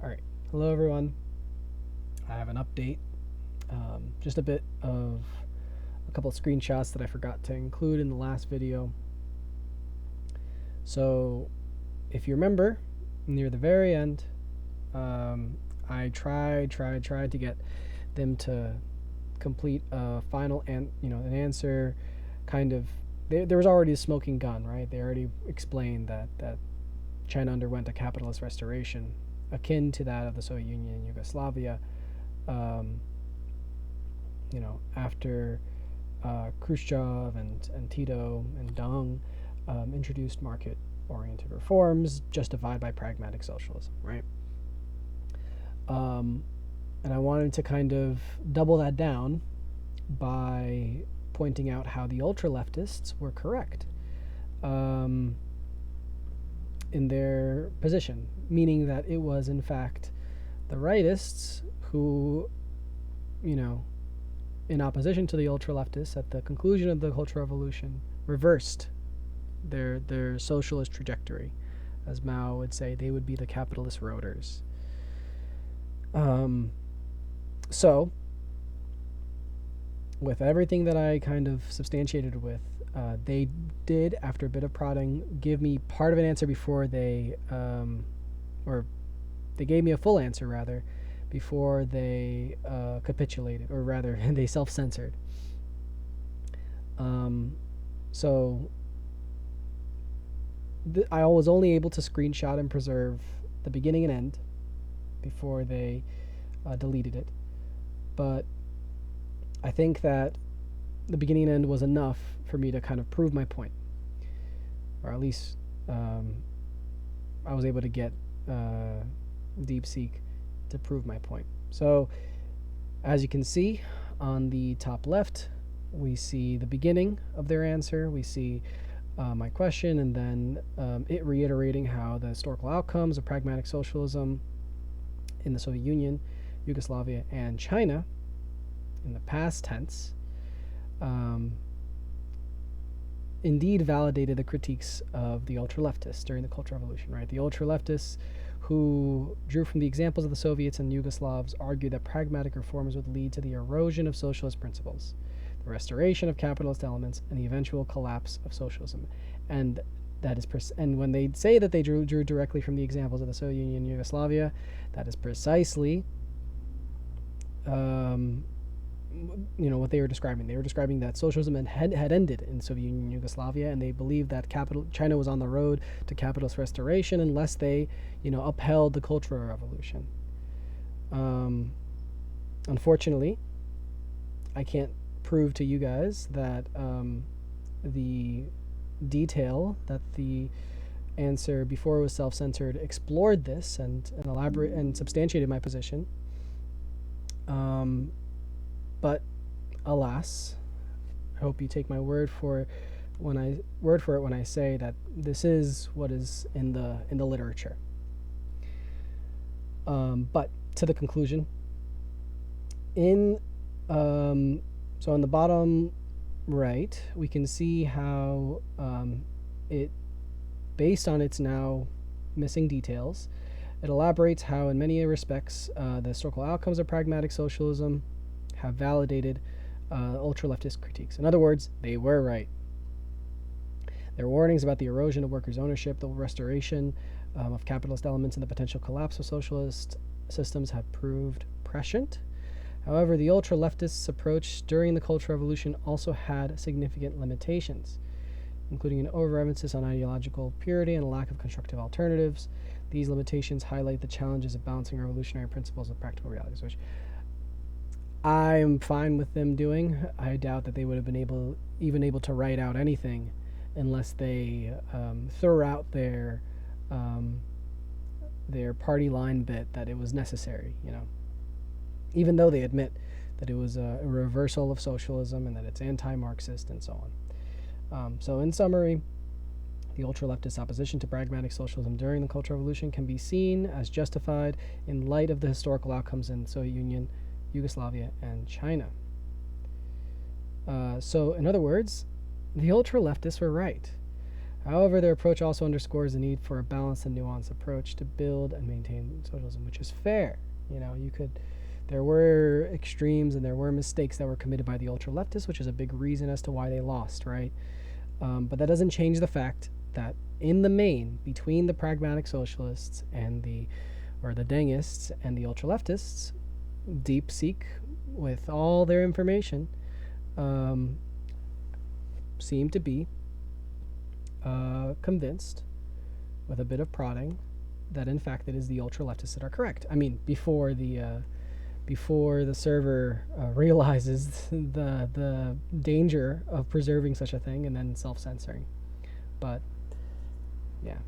All right. Hello, everyone. I have an update. Just a bit of a couple of screenshots that I forgot to include in the last video. So, if you remember, near the very end, I tried to get them to complete a final an answer. Kind of, there was already a smoking gun, right? They already explained that China underwent a capitalist restoration akin to that of the Soviet Union and Yugoslavia. After Khrushchev and Tito and Deng introduced market-oriented reforms justified by pragmatic socialism, right? And I wanted to kind of double that down by pointing out how the ultra-leftists were correct in their position, meaning that it was, in fact, the rightists who, in opposition to the ultra-leftists, at the conclusion of the Cultural Revolution, reversed their socialist trajectory. As Mao would say, they would be the capitalist rotors. So, with everything that I kind of substantiated with, they did, after a bit of prodding, give me part of an answer before they gave me a full answer, rather, before they capitulated, or rather, they self-censored. I was only able to screenshot and preserve the beginning and end before they deleted it. But I think that the beginning and end was enough for me to kind of prove my point. Or at least I was able to get DeepSeek to prove my point. So, as you can see, on the top left, we see the beginning of their answer. We see my question, and then it reiterating how the historical outcomes of pragmatic socialism in the Soviet Union, Yugoslavia, and China, in the past tense, indeed validated the critiques of the ultra-leftists during the Cultural Revolution, right? The ultra-leftists, who drew from the examples of the Soviets and Yugoslavs, argued that pragmatic reforms would lead to the erosion of socialist principles, the restoration of capitalist elements, and the eventual collapse of socialism. And that is and when they say that they drew directly from the examples of the Soviet Union and Yugoslavia, that is precisely what they were describing. They were describing that socialism had ended in Soviet Union and Yugoslavia, and they believed that China was on the road to capitalist restoration unless they, upheld the Cultural Revolution. Unfortunately, I can't prove to you guys that the detail that the answer before it was self-censored explored this and elaborate and substantiated my position. But alas, I hope you take my word for it when I say that this is what is in the literature. But to the conclusion, so on the bottom right, we can see how it, based on its now missing details, it elaborates how, in many respects, the historical outcomes of pragmatic socialism have validated ultra-leftist critiques. In other words, they were right. Their warnings about the erosion of workers' ownership, the restoration of capitalist elements, and the potential collapse of socialist systems have proved prescient. However, the ultra-leftists' approach during the Cultural Revolution also had significant limitations, including an overemphasis on ideological purity and a lack of constructive alternatives. These limitations highlight the challenges of balancing revolutionary principles with practical realities, which I'm fine with them doing. I doubt that they would have been able to write out anything unless they threw out their party line bit that it was necessary, even though they admit that it was a reversal of socialism and that it's anti-Marxist and so on. So in summary, the ultra-leftist opposition to pragmatic socialism during the Cultural Revolution can be seen as justified in light of the historical outcomes in the Soviet Union, Yugoslavia, and China. So, in other words, the ultra-leftists were right. However, their approach also underscores the need for a balanced and nuanced approach to build and maintain socialism, which is fair. There were extremes and there were mistakes that were committed by the ultra leftists, which is a big reason as to why they lost, right? But that doesn't change the fact that in the main, between the pragmatic socialists and the Dengists and the ultra leftists, DeepSeek, with all their information, seem to be convinced, with a bit of prodding, that in fact it is the ultra leftists that are correct. I mean, before the server realizes the danger of preserving such a thing and then self-censoring. But yeah.